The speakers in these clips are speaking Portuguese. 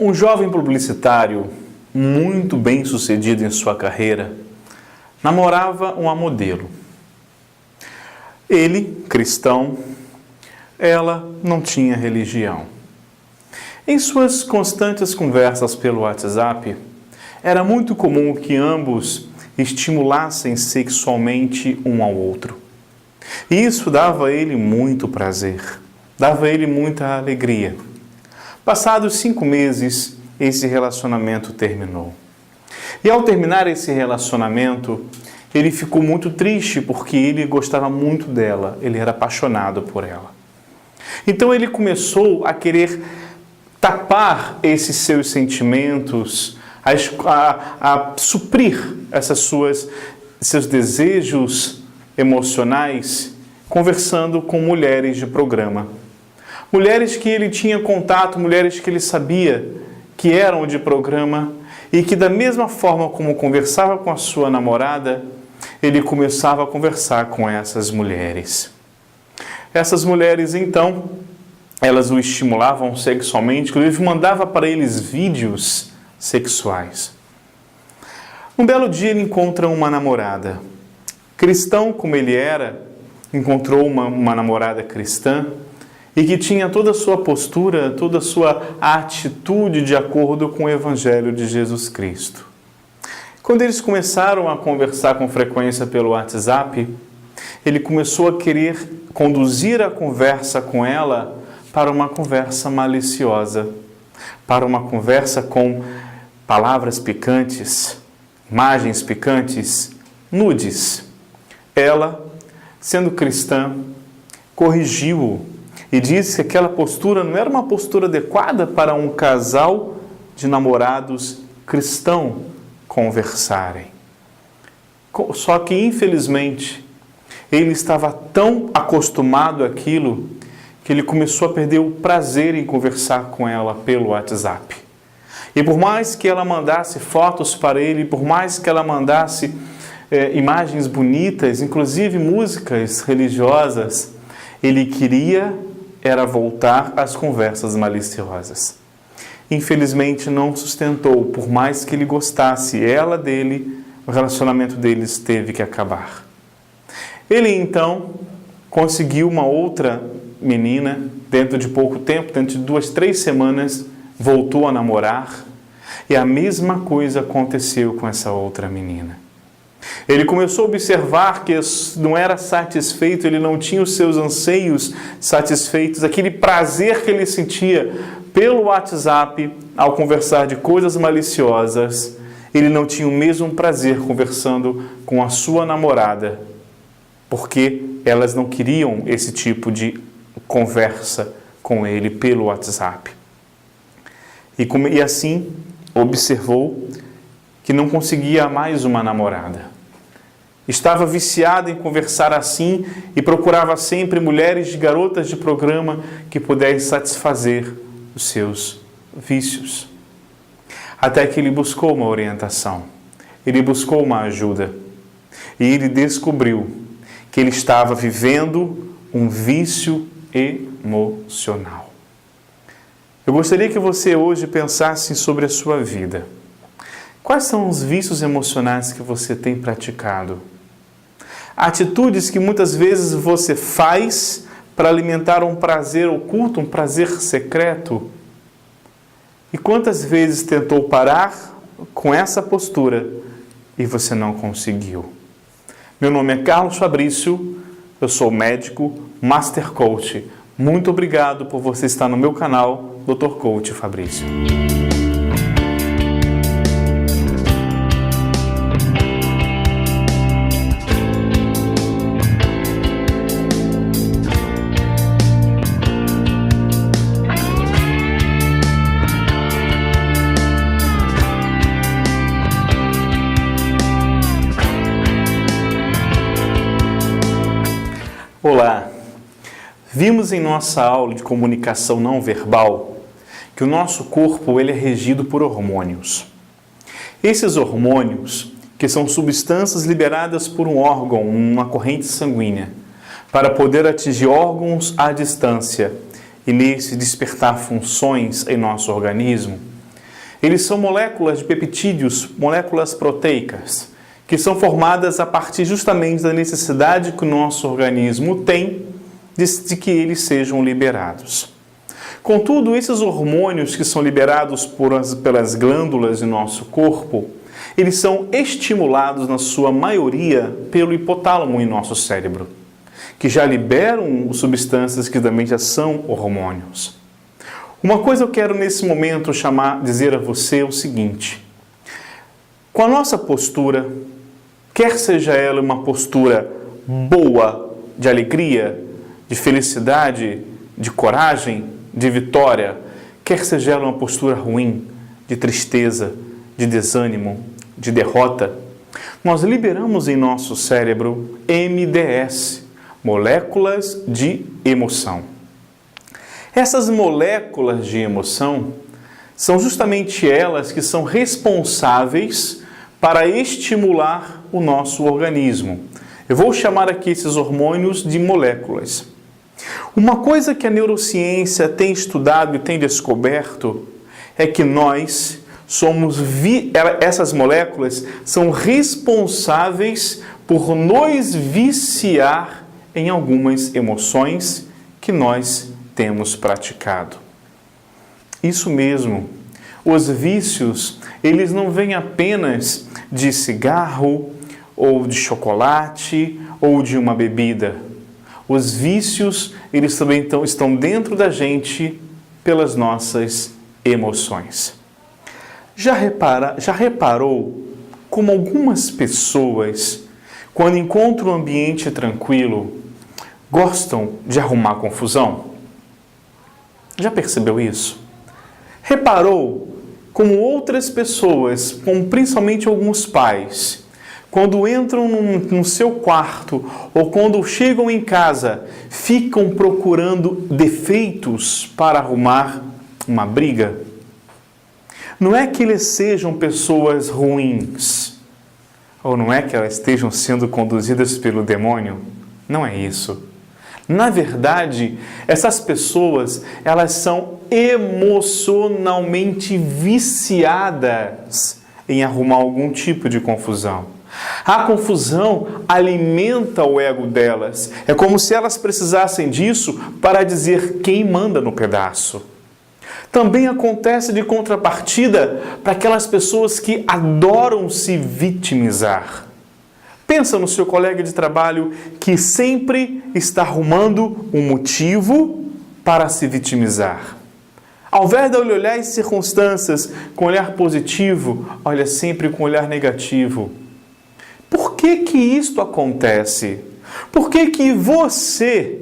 Um jovem publicitário, muito bem sucedido em sua carreira, namorava uma modelo. Ele, cristão, ela não tinha religião. Em suas constantes conversas pelo WhatsApp, era muito comum que ambos estimulassem sexualmente um ao outro. E isso dava a ele muito prazer, dava a ele muita alegria. Passados 5 meses, esse relacionamento terminou. E ao terminar esse relacionamento, ele ficou muito triste porque ele gostava muito dela, ele era apaixonado por ela. Então ele começou a querer tapar esses seus sentimentos, a suprir seus desejos emocionais, conversando com mulheres de programa. Mulheres que ele tinha contato, mulheres que ele sabia que eram de programa e que da mesma forma como conversava com a sua namorada, ele começava a conversar com essas mulheres. Essas mulheres, então, elas o estimulavam sexualmente, inclusive mandava para eles vídeos sexuais. Um belo dia ele encontra uma namorada. Cristão como ele era, encontrou uma namorada cristã e que tinha toda a sua postura, toda a sua atitude de acordo com o Evangelho de Jesus Cristo. Quando eles começaram a conversar com frequência pelo WhatsApp, ele começou a querer conduzir a conversa com ela para uma conversa maliciosa, para uma conversa com palavras picantes, imagens picantes, nudes. Ela, sendo cristã, corrigiu-o e disse que aquela postura não era uma postura adequada para um casal de namorados cristão conversarem. Só que, infelizmente, ele estava tão acostumado àquilo que ele começou a perder o prazer em conversar com ela pelo WhatsApp. E por mais que ela mandasse fotos para ele, por mais que ela mandasse imagens bonitas, inclusive músicas religiosas, ele queria era voltar às conversas maliciosas. Infelizmente não sustentou, por mais que ele gostasse ela dele, o relacionamento deles teve que acabar. Ele então conseguiu uma outra menina, dentro de pouco tempo, dentro de 2, 3 semanas, voltou a namorar, e a mesma coisa aconteceu com essa outra menina. Ele começou a observar que não era satisfeito, ele não tinha os seus anseios satisfeitos, aquele prazer que ele sentia pelo WhatsApp ao conversar de coisas maliciosas, ele não tinha o mesmo prazer conversando com a sua namorada, porque elas não queriam esse tipo de conversa com ele pelo WhatsApp. E assim observou que não conseguia mais uma namorada. Estava viciado em conversar assim e procurava sempre mulheres de garotas de programa que pudessem satisfazer os seus vícios. Até que ele buscou uma orientação, ele buscou uma ajuda e ele descobriu que ele estava vivendo um vício emocional. Eu gostaria que você hoje pensasse sobre a sua vida. Quais são os vícios emocionais que você tem praticado? Atitudes que muitas vezes você faz para alimentar um prazer oculto, um prazer secreto. E quantas vezes tentou parar com essa postura e você não conseguiu? Meu nome é Carlos Fabrício, eu sou médico, Master Coach. Muito obrigado por você estar no meu canal, Dr. Coach Fabrício. Olá! Vimos em nossa aula de comunicação não verbal que o nosso corpo ele é regido por hormônios. Esses hormônios, que são substâncias liberadas por um órgão, uma corrente sanguínea, para poder atingir órgãos à distância e nesse despertar funções em nosso organismo, Eles são moléculas de peptídeos, moléculas proteicas, que são formadas a partir justamente da necessidade que o nosso organismo tem de que eles sejam liberados. Contudo, esses hormônios que são liberados pelas glândulas do nosso corpo, eles são estimulados, na sua maioria, pelo hipotálamo em nosso cérebro, que já liberam substâncias que também já são hormônios. Uma coisa eu quero nesse momento dizer a você o seguinte: com a nossa postura, quer seja ela uma postura boa, de alegria, de felicidade, de coragem, de vitória, quer seja ela uma postura ruim, de tristeza, de desânimo, de derrota, nós liberamos em nosso cérebro MDS, moléculas de emoção. Essas moléculas de emoção são justamente elas que são responsáveis para estimular o nosso organismo. Eu vou chamar aqui esses hormônios de moléculas. Uma coisa que a neurociência tem estudado e tem descoberto é que essas moléculas são responsáveis por nos viciar em algumas emoções que nós temos praticado. Isso mesmo, os vícios, eles não vêm apenas de cigarro, ou de chocolate, ou de uma bebida. Os vícios, eles também estão dentro da gente pelas nossas emoções. Já reparou como algumas pessoas, quando encontram um ambiente tranquilo, gostam de arrumar confusão? Já percebeu isso? Reparou como outras pessoas, como principalmente alguns pais, quando entram no seu quarto ou quando chegam em casa, ficam procurando defeitos para arrumar uma briga? Não é que eles sejam pessoas ruins, ou não é que elas estejam sendo conduzidas pelo demônio. Não é isso. Na verdade, essas pessoas, elas são emocionalmente viciadas em arrumar algum tipo de confusão. A confusão alimenta o ego delas. É como se elas precisassem disso para dizer quem manda no pedaço. Também acontece de contrapartida para aquelas pessoas que adoram se vitimizar. Pensa no seu colega de trabalho que sempre está arrumando um motivo para se vitimizar. Ao invés de olhar as circunstâncias com olhar positivo, olha sempre com olhar negativo. Por que isto acontece? Por que você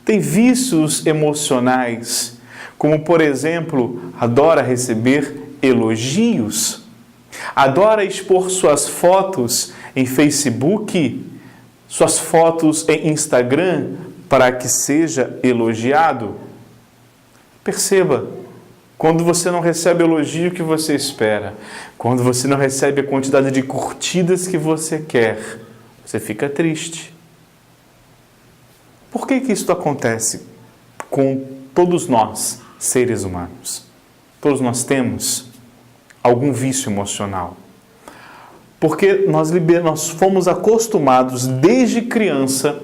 tem vícios emocionais, como, por exemplo, adora receber elogios, adora expor suas fotos em Facebook, suas fotos em Instagram para que seja elogiado? Perceba, quando você não recebe o elogio que você espera, quando você não recebe a quantidade de curtidas que você quer, você fica triste. Por que isso acontece com todos nós, seres humanos? Todos nós temos algum vício emocional. Porque nós fomos acostumados desde criança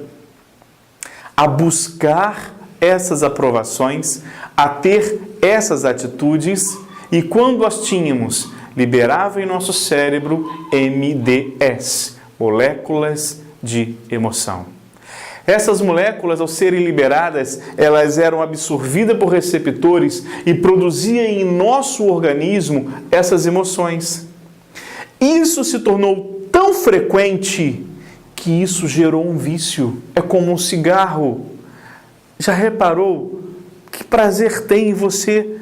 a buscar essas aprovações, a ter essas atitudes, e quando as tínhamos, liberava em nosso cérebro MDS, moléculas de emoção. Essas moléculas, ao serem liberadas, elas eram absorvidas por receptores e produziam em nosso organismo essas emoções. Isso se tornou tão frequente que isso gerou um vício. É como um cigarro. Já reparou que prazer tem em você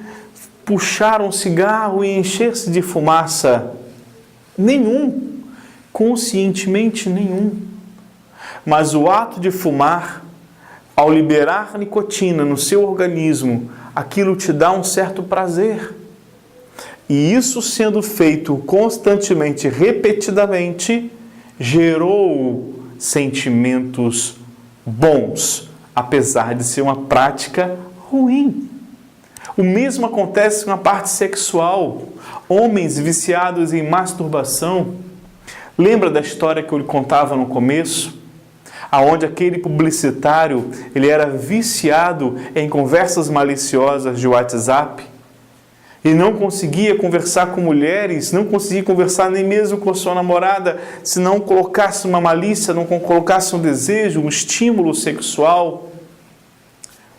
puxar um cigarro e encher-se de fumaça? Nenhum. Conscientemente nenhum. Mas o ato de fumar, ao liberar nicotina no seu organismo, aquilo te dá um certo prazer. E isso sendo feito constantemente, repetidamente, gerou sentimentos bons, apesar de ser uma prática ruim. O mesmo acontece com a parte sexual. Homens viciados em masturbação. Lembra da história que eu lhe contava no começo? Aonde aquele publicitário, ele era viciado em conversas maliciosas de WhatsApp e não conseguia conversar com mulheres, não conseguia conversar nem mesmo com sua namorada, se não colocasse uma malícia, não colocasse um desejo, um estímulo sexual.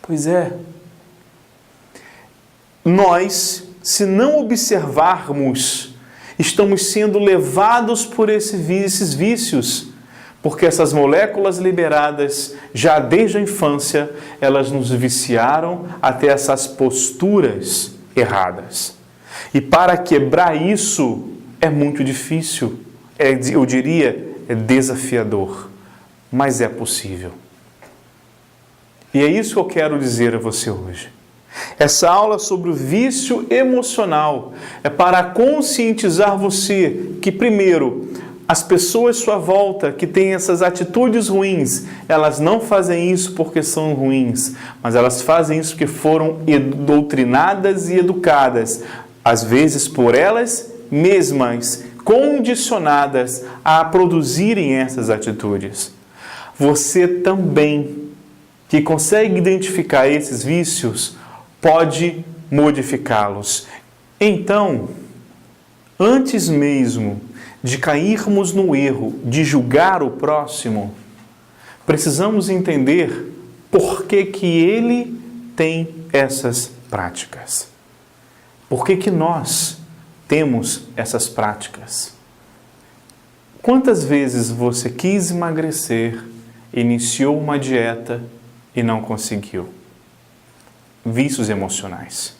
Pois é, nós, se não observarmos, estamos sendo levados por esses vícios, porque essas moléculas liberadas, já desde a infância, elas nos viciaram até essas posturas erradas. E para quebrar isso, é muito difícil, eu diria, é desafiador, mas é possível. E é isso que eu quero dizer a você hoje. Essa aula sobre o vício emocional é para conscientizar você que, primeiro, as pessoas à sua volta que têm essas atitudes ruins, elas não fazem isso porque são ruins, mas elas fazem isso porque foram doutrinadas e educadas, às vezes por elas mesmas, condicionadas a produzirem essas atitudes. Você também, que consegue identificar esses vícios, pode modificá-los. Então, antes mesmo de cairmos no erro de julgar o próximo, precisamos entender por que ele tem essas práticas. Por que nós temos essas práticas? Quantas vezes você quis emagrecer, iniciou uma dieta e não conseguiu? Vícios emocionais.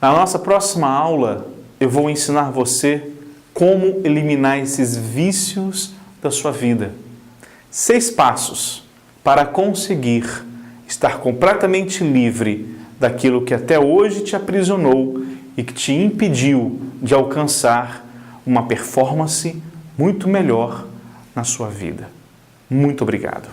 Na nossa próxima aula, eu vou ensinar você como eliminar esses vícios da sua vida. 6 passos para conseguir estar completamente livre daquilo que até hoje te aprisionou e que te impediu de alcançar uma performance muito melhor na sua vida. Muito obrigado.